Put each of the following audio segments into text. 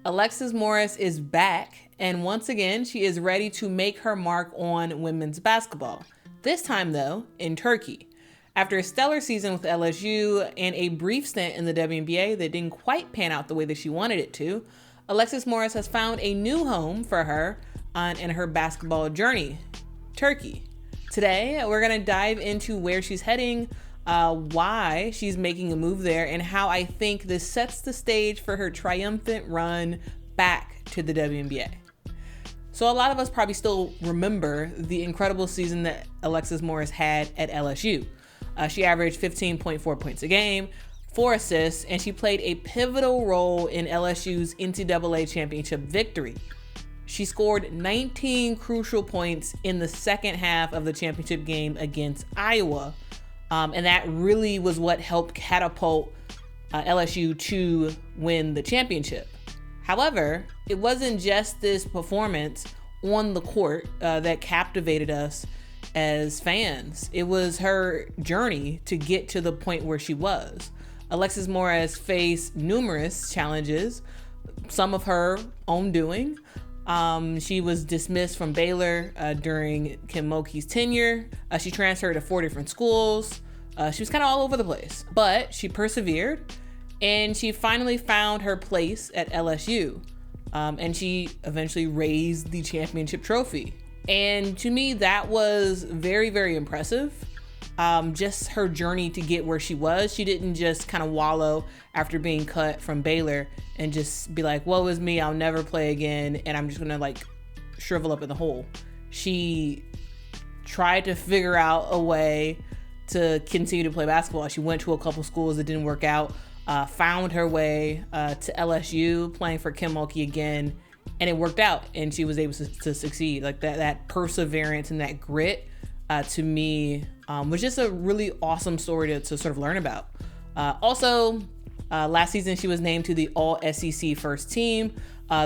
Alexis Morris is back, and once again, she is ready to make her mark on women's basketball. This time, though, in Turkey. After a stellar season with LSU and a brief stint in the WNBA that didn't quite pan out the way that she wanted it to, Alexis Morris has found a new home for her in her basketball journey, Turkey. Today, we're going to dive into where she's heading, why she's making a move there, and how I think this sets the stage for her triumphant run back to the WNBA. So a lot of us probably still remember the incredible season that Alexis Morris had at LSU. She averaged 15.4 points a game, 4 assists, and she played a pivotal role in LSU's NCAA championship victory. She scored 19 crucial points in the second half of the championship game against Iowa. And that really was what helped catapult LSU to win the championship. However, it wasn't just this performance on the court that captivated us as fans. It was her journey to get to the point where she was. Alexis Morris faced numerous challenges, some of her own doing. She was dismissed from Baylor during Kim Mulkey's tenure. She transferred to 4 different schools. She was kind of all over the place, but she persevered and she finally found her place at LSU. And she eventually raised the championship trophy. And to me, that was very, very impressive. Just her journey to get where she was. She didn't just kind of wallow after being cut from Baylor and just be like, woe is me, I'll never play again, and I'm just gonna like shrivel up in the hole. She tried to figure out a way to continue to play basketball. She went to a couple schools that didn't work out, found her way to LSU, playing for Kim Mulkey again, and it worked out, and she was able to succeed. Like that perseverance and that grit, to me, was just a really awesome story to sort of learn about. Also, last season she was named to the All-SEC first team,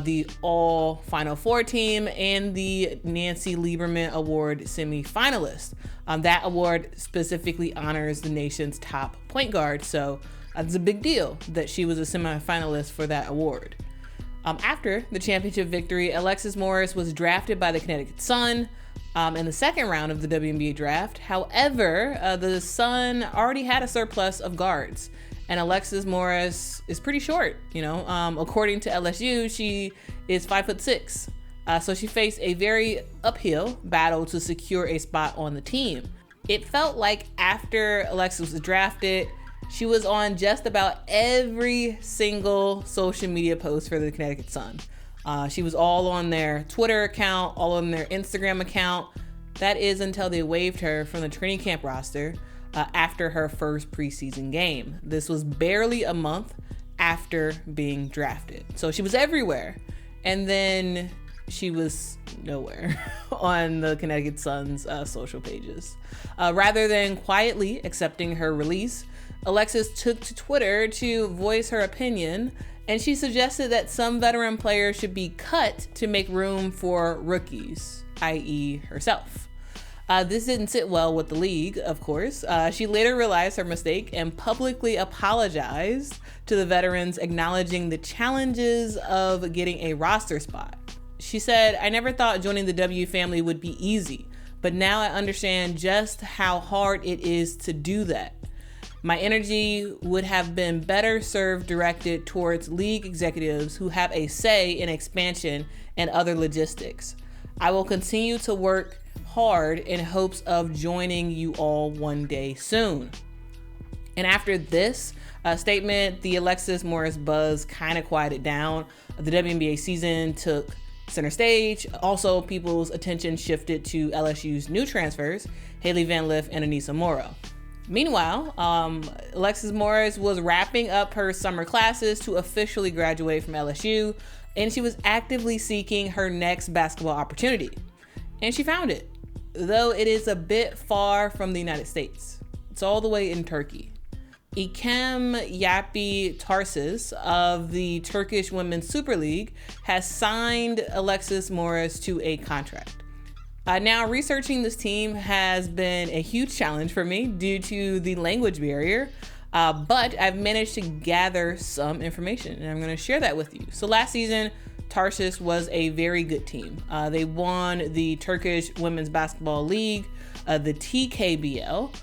the All Final Four team, and the Nancy Lieberman Award semifinalist. That award specifically honors the nation's top point guard, so it's a big deal that she was a semifinalist for that award. After the championship victory, Alexis Morris was drafted by the Connecticut Sun in the second round of the WNBA draft. However, the Sun already had a surplus of guards, and Alexis Morris is pretty short. According to LSU, she is 5'6". So she faced a very uphill battle to secure a spot on the team. It felt like after Alexis was drafted, she was on just about every single social media post for the Connecticut Sun. She was all on their Twitter account, all on their Instagram account. That is until they waived her from the training camp roster after her first preseason game. This was barely a month after being drafted. So she was everywhere. And then she was nowhere on the Connecticut Sun's social pages. Rather than quietly accepting her release, Alexis took to Twitter to voice her opinion, and she suggested that some veteran players should be cut to make room for rookies, i.e. herself. This didn't sit well with the league, of course. She later realized her mistake and publicly apologized to the veterans, acknowledging the challenges of getting a roster spot. She said, "I never thought joining the W family would be easy, but now I understand just how hard it is to do that. My energy would have been better served directed towards league executives who have a say in expansion and other logistics. I will continue to work hard in hopes of joining you all one day soon." And after this statement, the Alexis Morris buzz kind of quieted down. The WNBA season took center stage. Also, people's attention shifted to LSU's new transfers, Haley Van Lith and Anissa Morrow. Meanwhile, Alexis Morris was wrapping up her summer classes to officially graduate from LSU, and she was actively seeking her next basketball opportunity. And she found it, though it is a bit far from the United States. It's all the way in Turkey. Ilkem Yapi Tarsus of the Turkish Women's Super League has signed Alexis Morris to a contract. Now, researching this team has been a huge challenge for me due to the language barrier. But I've managed to gather some information, and I'm going to share that with you. So last season, Tarsus was a very good team. They won the Turkish Women's Basketball League, the TKBL,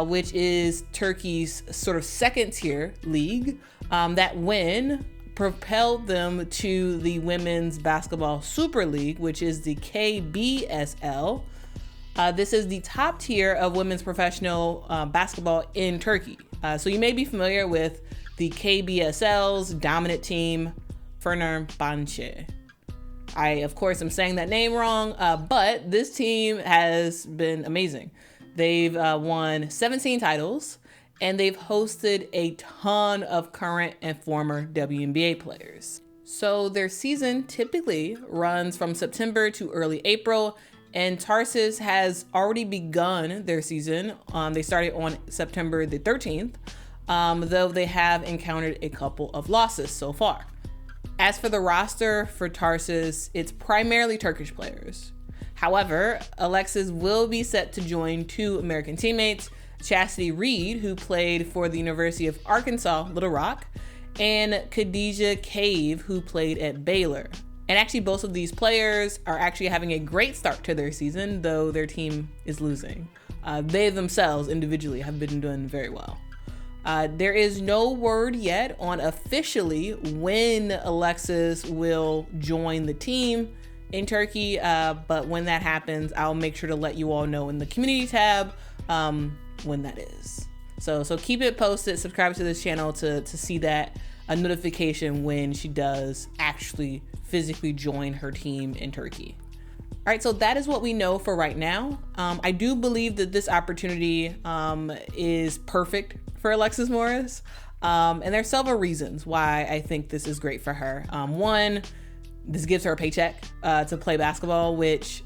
which is Turkey's sort of second tier league. That win propelled them to the Women's Basketball Super League, which is the KBSL. This is the top tier of women's professional basketball in Turkey. So you may be familiar with the KBSL's dominant team, Fenerbahce. I, of course, am saying that name wrong, but this team has been amazing. They've won 17 titles, and they've hosted a ton of current and former WNBA players. So their season typically runs from September to early April, and Tarsus has already begun their season. They started on September the 13th, though they have encountered a couple of losses so far. As for the roster for Tarsus, it's primarily Turkish players. However, Alexis will be set to join two American teammates, Chastity Reed, who played for the University of Arkansas, Little Rock, and Khadijah Cave, who played at Baylor. And actually, both of these players are actually having a great start to their season, though their team is losing. They themselves individually have been doing very well. There is no word yet on officially when Alexis will join the team in Turkey, but when that happens, I'll make sure to let you all know in the community tab when that is. So keep it posted, subscribe to this channel to see that a notification when she does actually physically join her team in Turkey. All right, so that is what we know for right now. I do believe that this opportunity is perfect for Alexis Morris. And there's several reasons why I think this is great for her. One, this gives her a paycheck to play basketball, which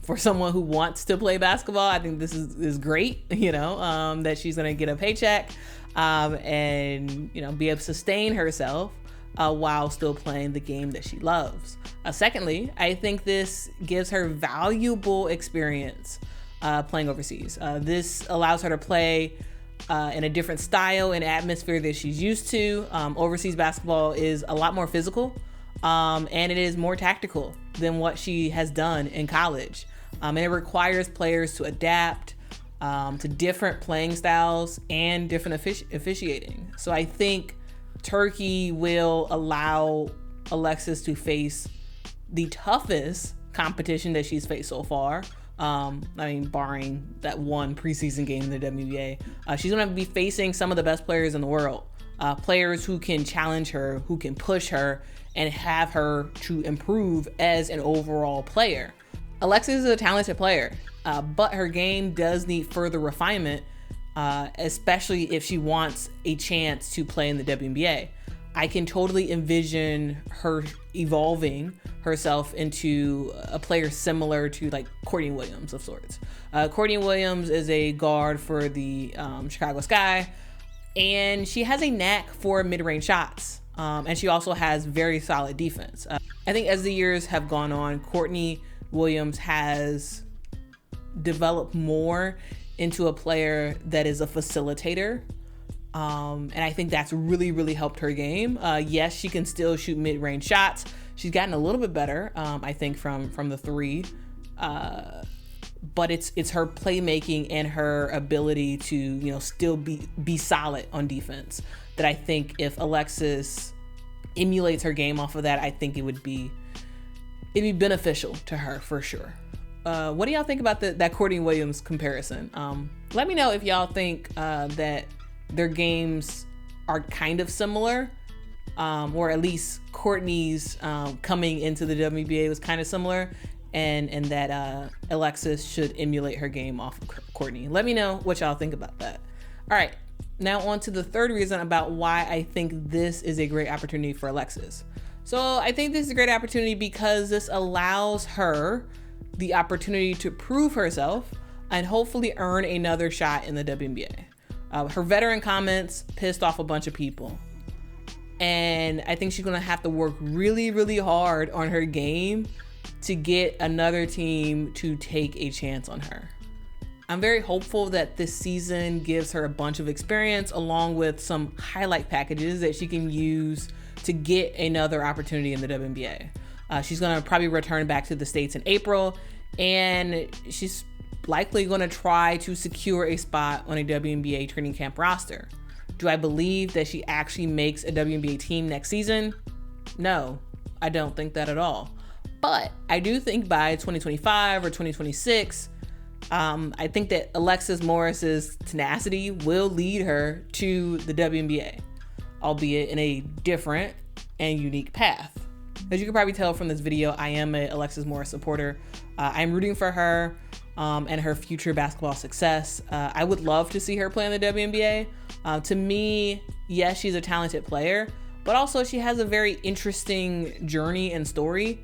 for someone who wants to play basketball, I think this is great, that she's gonna get a paycheck and be able to sustain herself while still playing the game that she loves. Secondly, I think this gives her valuable experience playing overseas. This allows her to play in a different style and atmosphere that she's used to. Overseas basketball is a lot more physical and it is more tactical than what she has done in college. And it requires players to adapt to different playing styles and different officiating. So I think Turkey will allow Alexis to face the toughest competition that she's faced so far. Barring that one preseason game in the WNBA, she's gonna be facing some of the best players in the world, players who can challenge her, who can push her, and have her to improve as an overall player. Alexis is a talented player, but her game does need further refinement, especially if she wants a chance to play in the WNBA. I can totally envision her evolving herself into a player similar to like Courtney Williams of sorts. Courtney Williams is a guard for the Chicago Sky, and she has a knack for mid-range shots. And she also has very solid defense. I think as the years have gone on, Courtney Williams has developed more into a player that is a facilitator. And I think that's really, really helped her game. Yes, she can still shoot mid-range shots. She's gotten a little bit better, I think, from the three. But it's her playmaking and her ability to, still be solid on defense that I think if Alexis emulates her game off of that, I think it'd be beneficial to her for sure. What do y'all think about that Courtney Williams comparison? Let me know if y'all think that their games are kind of similar, or at least Courtney's coming into the WNBA was kind of similar, and that Alexis should emulate her game off of Courtney. Let me know what y'all think about that. All right, now on to the third reason about why I think this is a great opportunity for Alexis. So I think this is a great opportunity because this allows her the opportunity to prove herself and hopefully earn another shot in the WNBA. Her veteran comments pissed off a bunch of people. And I think she's gonna have to work really, really hard on her game to get another team to take a chance on her. I'm very hopeful that this season gives her a bunch of experience along with some highlight packages that she can use to get another opportunity in the WNBA. She's gonna probably return back to the States in April, and she's likely gonna try to secure a spot on a WNBA training camp roster. Do I believe that she actually makes a WNBA team next season? No, I don't think that at all. But I do think by 2025 or 2026, I think that Alexis Morris's tenacity will lead her to the WNBA, albeit in a different and unique path. As you can probably tell from this video, I am a Alexis Morris supporter. I'm rooting for her and her future basketball success. I would love to see her play in the WNBA. To me, yes, she's a talented player, but also she has a very interesting journey and story.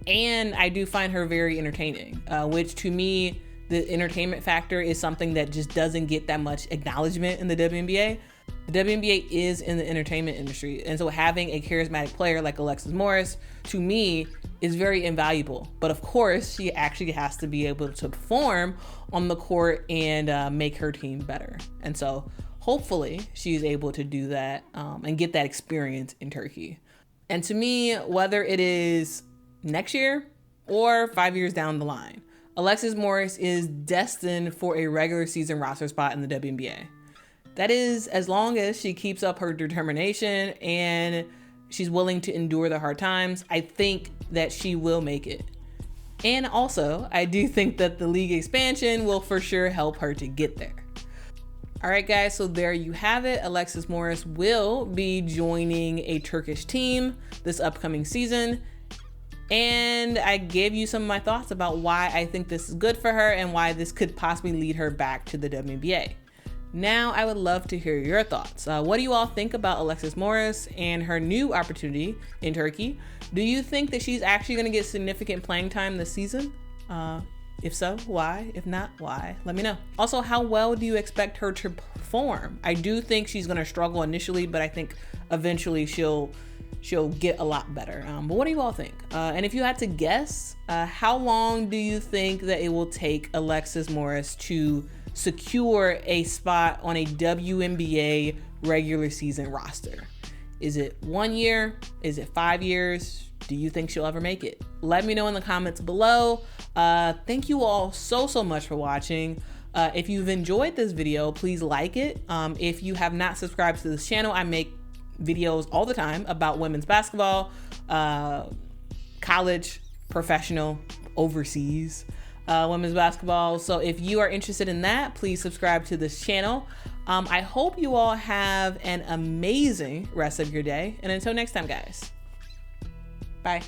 And I do find her very entertaining, which to me, the entertainment factor is something that just doesn't get that much acknowledgement in the WNBA. The WNBA is in the entertainment industry. And so having a charismatic player like Alexis Morris, to me, is very invaluable. But of course, she actually has to be able to perform on the court and make her team better. And so hopefully she's able to do that and get that experience in Turkey. And to me, whether it is next year or 5 years down the line, Alexis Morris is destined for a regular season roster spot in the WNBA. That is, as long as she keeps up her determination and she's willing to endure the hard times, I think that she will make it. And also, I do think that the league expansion will for sure help her to get there. All right, guys, so there you have it. Alexis Morris will be joining a Turkish team this upcoming season. And I gave you some of my thoughts about why I think this is good for her and why this could possibly lead her back to the WNBA. Now, I would love to hear your thoughts. What do you all think about Alexis Morris and her new opportunity in Turkey? Do you think that she's actually going to get significant playing time this season? If so, why? If not, why? Let me know. Also, how well do you expect her to perform? I do think she's going to struggle initially, but I think eventually she'll get a lot better. But what do you all think? And if you had to guess, how long do you think that it will take Alexis Morris to secure a spot on a WNBA regular season roster? Is it 1 year? Is it 5 years? Do you think she'll ever make it? Let me know in the comments below. Thank you all so much for watching. If you've enjoyed this video, please like it. If you have not subscribed to this channel, I make videos all the time about women's basketball, college, professional, overseas women's basketball. So if you are interested in that, please subscribe to this channel. I hope you all have an amazing rest of your day. And until next time, guys.